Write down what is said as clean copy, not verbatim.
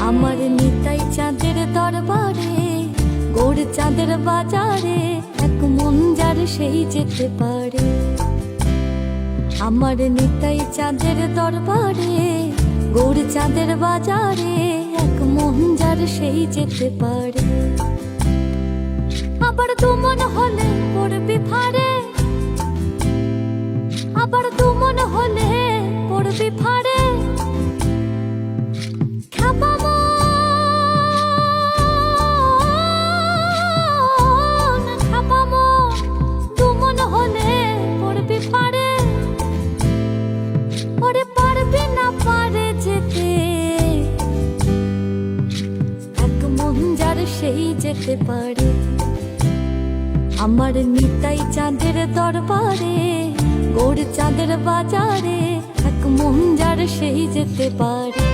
আমার নিতাই চাঁদের দরবারে, গৌর চাঁদের বাজারে, এক মন যার সেই যেতে পারে। আমার নিতাই চাঁদের দরবারে, গৌর চাঁদের বাজারে, এক মন যার সেই যেতে পারে। আবার দু মন হলে পড়বি ফাড়ে, আবার দু মন হলে পড়বি ফাড়ে। সেই যেতে পারে। আমার নিতাই চাঁদের দরবারে, গৌর চাঁদের বাজারে, এক মন যার সেই যেতে পারে।